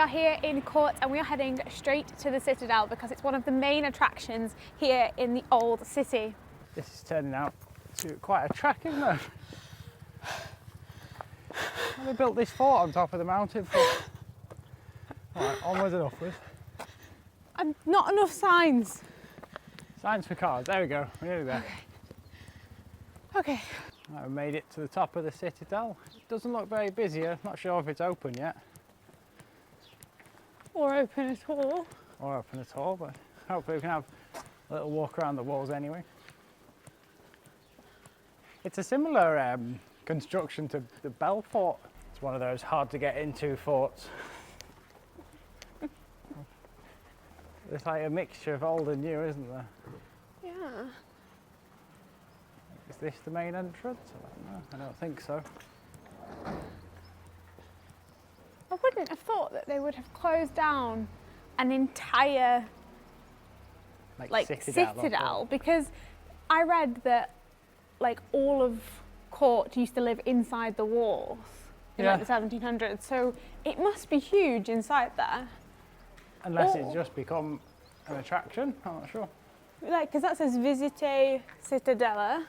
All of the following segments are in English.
are here in Corte and we are heading straight to the Citadel because it's one of the main attractions here in the old city. This is turning out to quite a trek, isn't it? Well, they built this fort on top of the mountain. Alright, onwards and upwards. And not enough signs. Signs for cars, there we go, we're nearly there. Okay. Right, we made it to the top of the Citadel. It doesn't look very busy, I'm not sure if it's open yet. Or open at all. Or open at all, but hopefully we can have a little walk around the walls anyway. It's a similar construction to the Bell Fort. It's one of those hard to get into forts. It's like a mixture of old and new, isn't there? Yeah. Is this the main entrance? I don't think so. I wouldn't have thought that they would have closed down an entire like citadel because I read that like all of Corte used to live inside the walls in like the 1700s, so it must be huge inside there. Unless it's just become an attraction, I'm not sure. Like, because that says Visite Citadella.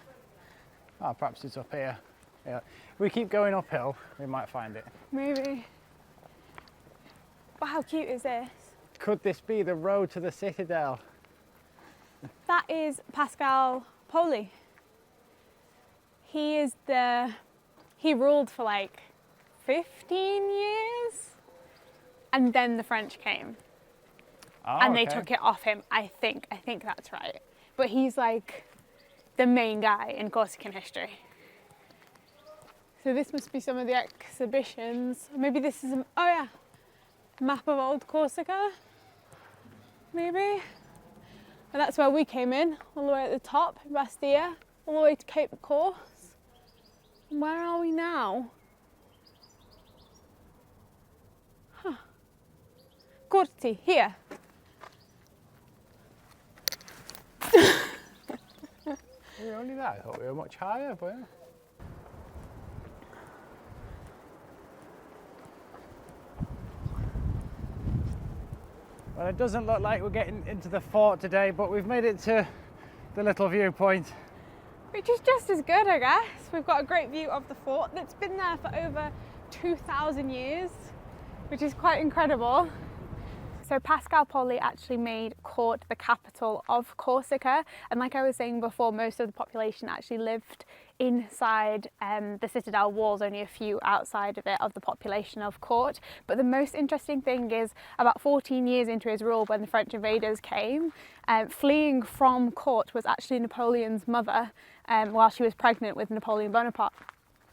Oh, perhaps it's up here. Yeah. If we keep going uphill, we might find it. Maybe. But how cute is this? Could this be the road to the Citadel? That is Pascal Poli. He ruled for like 15 years and then the French came. Oh, and they took it off him, I think that's right. But he's like the main guy in Corsican history. So this must be some of the exhibitions. Maybe this is, oh yeah, map of old Corsica, maybe. And that's where we came in, all the way at the top, Bastia, all the way to Cape Corse. And where are we now? Huh. Corte, here. We're only there, I thought we were much higher, but yeah. Well, it doesn't look like we're getting into the fort today, but we've made it to the little viewpoint. Which is just as good, I guess. We've got a great view of the fort that's been there for over 2,000 years, which is quite incredible. So Pascal Poli actually made Corte the capital of Corsica, and like I was saying before, most of the population actually lived inside the Citadel walls, only a few outside of it, of the population of Corte. But the most interesting thing is about 14 years into his rule, when the French invaders came, fleeing from Corte was actually Napoleon's mother while she was pregnant with Napoleon Bonaparte.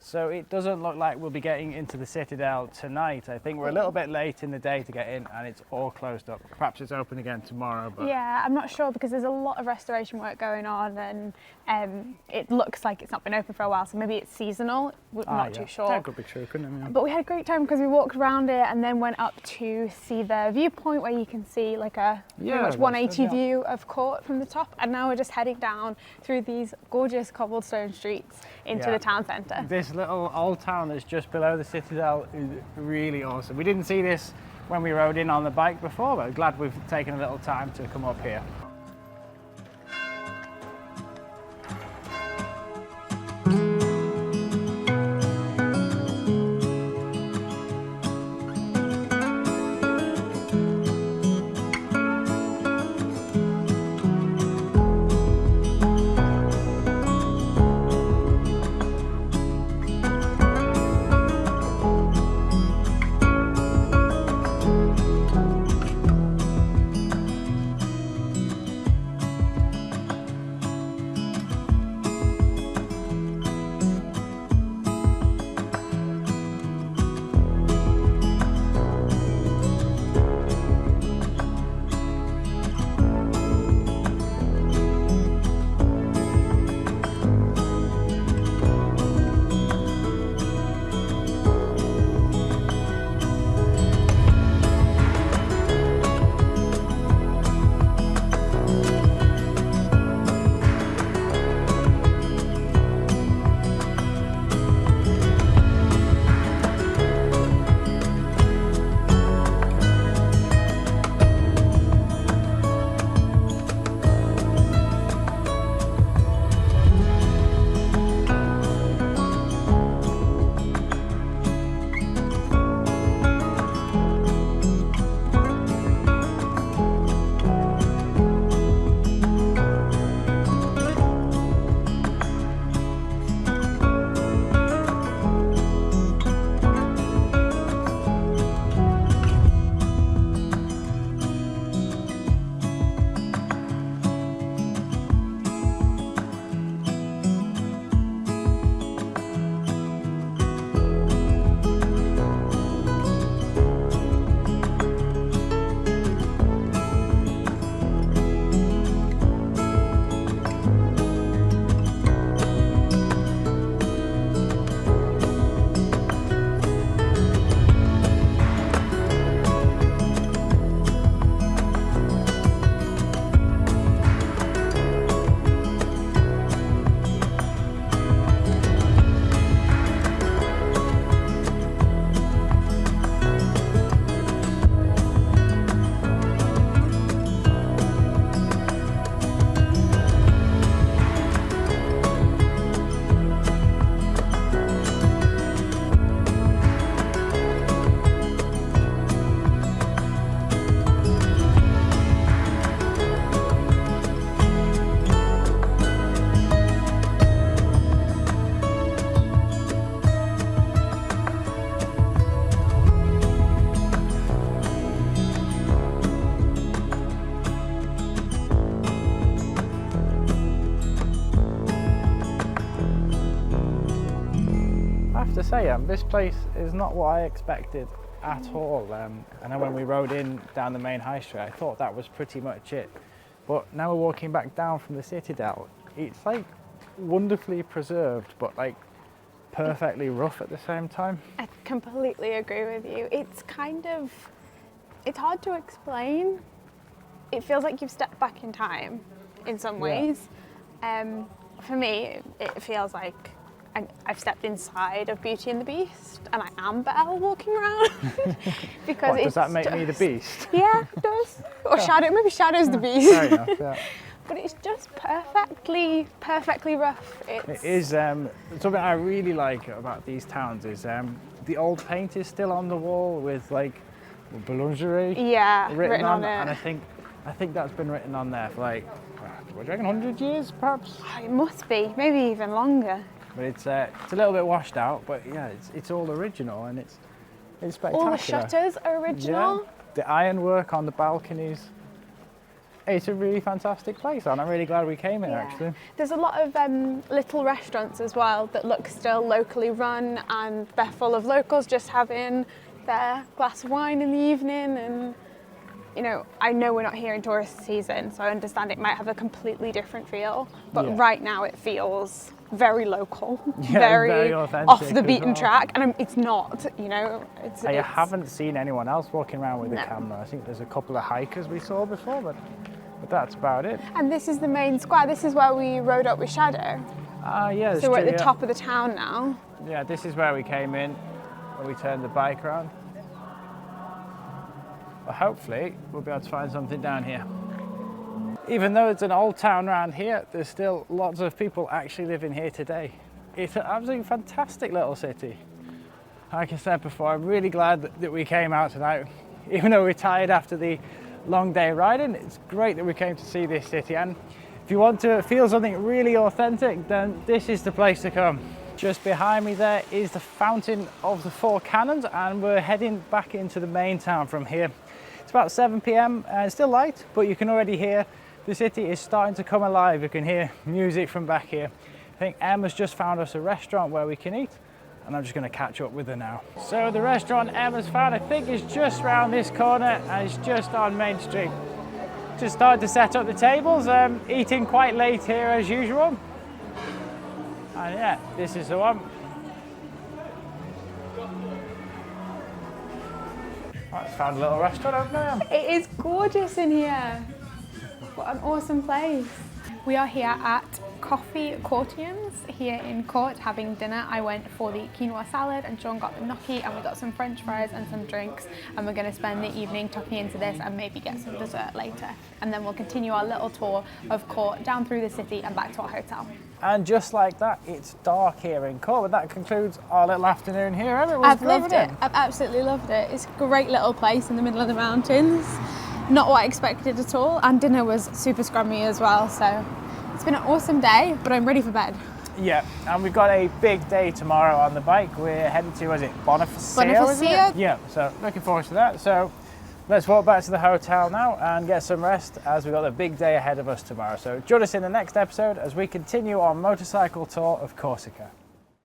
So it doesn't look like we'll be getting into the Citadel tonight. I think we're a little bit late in the day to get in and it's all closed up. Perhaps it's open again tomorrow. But yeah, I'm not sure because there's a lot of restoration work going on and it looks like it's not been open for a while, so maybe it's seasonal. We're not too sure. That could be true, couldn't it? Yeah. But we had a great time because we walked around it and then went up to see the viewpoint where you can see like a pretty much 180 view of Corte from the top. And now we're just heading down through these gorgeous cobblestone streets into the town centre. This little old town that's just below the Citadel is really awesome. We didn't see this when we rode in on the bike before, but I'm glad we've taken a little time to come up here. say, this place is not what I expected at all. I know when we rode in down the main high street, I thought that was pretty much it. But now we're walking back down from the Citadel, it's like wonderfully preserved, but like perfectly rough at the same time. I completely agree with you. It's hard to explain. It feels like you've stepped back in time in some ways. For me, it feels like I've stepped inside of Beauty and the Beast, and I am Belle walking around. Because does that make me the Beast? Yeah, it does. Or Shadow, maybe Shadow's the Beast. Fair enough, yeah. But it's just perfectly rough. It is, something I really like about these towns is the old paint is still on the wall with like boulangerie written on it. And I think that's been written on there for like, what do you reckon, 100 years perhaps? Oh, it must be, maybe even longer. But it's a little bit washed out, but yeah, it's all original and it's spectacular. All the shutters are original. Yeah, the ironwork on the balconies. It's a really fantastic place, and I'm really glad we came here actually. There's a lot of little restaurants as well that look still locally run, and they're full of locals just having their glass of wine in the evening. And you know, I know we're not here in tourist season, so I understand it might have a completely different feel, but right now it feels very local, very off the beaten track, and it's not, you know. I haven't seen anyone else walking around with a camera. I think there's a couple of hikers we saw before, but that's about it. And this is the main square. This is where we rode up with Shadow. Yeah. So we're at the top of the town now. Yeah, this is where we came in when we turned the bike around. But hopefully we'll be able to find something down here. Even though it's an old town around here, there's still lots of people actually living here today. It's an absolutely fantastic little city. Like I said before, I'm really glad that we came out tonight. Even though we're tired after the long day riding, it's great that we came to see this city. And if you want to feel something really authentic, then this is the place to come. Just behind me there is the Fountain of the Four Cannons, and we're heading back into the main town from here. It's about 7 p.m. and it's still light, but you can already hear the city is starting to come alive. You can hear music from back here. I think Emma's just found us a restaurant where we can eat, and I'm just going to catch up with her now. So the restaurant Emma's found, I think, is just around this corner, and it's just on Main Street. Just started to set up the tables, eating quite late here as usual. And yeah, this is the one. I found a little restaurant over there. It is gorgeous in here. What an awesome place. We are here at Coffee Courtians here in Corte having dinner. I went for the quinoa salad and Sean got the gnocchi, and we got some French fries and some drinks, and we're going to spend the evening tucking into this and maybe get some dessert later. And then we'll continue our little tour of Corte down through the city and back to our hotel. And just like that, it's dark here in Corte, but that concludes our little afternoon here. I've loved it. I've absolutely loved it. It's a great little place in the middle of the mountains. Not what I expected at all, and dinner was super scrummy as well, so it's been an awesome day, but I'm ready for bed. Yeah, and we've got a big day tomorrow on the bike. We're headed to, was it Bonifacio? Bonifacio? Yeah, so looking forward to that. So let's walk back to the hotel now and get some rest, as we've got a big day ahead of us tomorrow. So join us in the next episode as we continue our motorcycle tour of Corsica.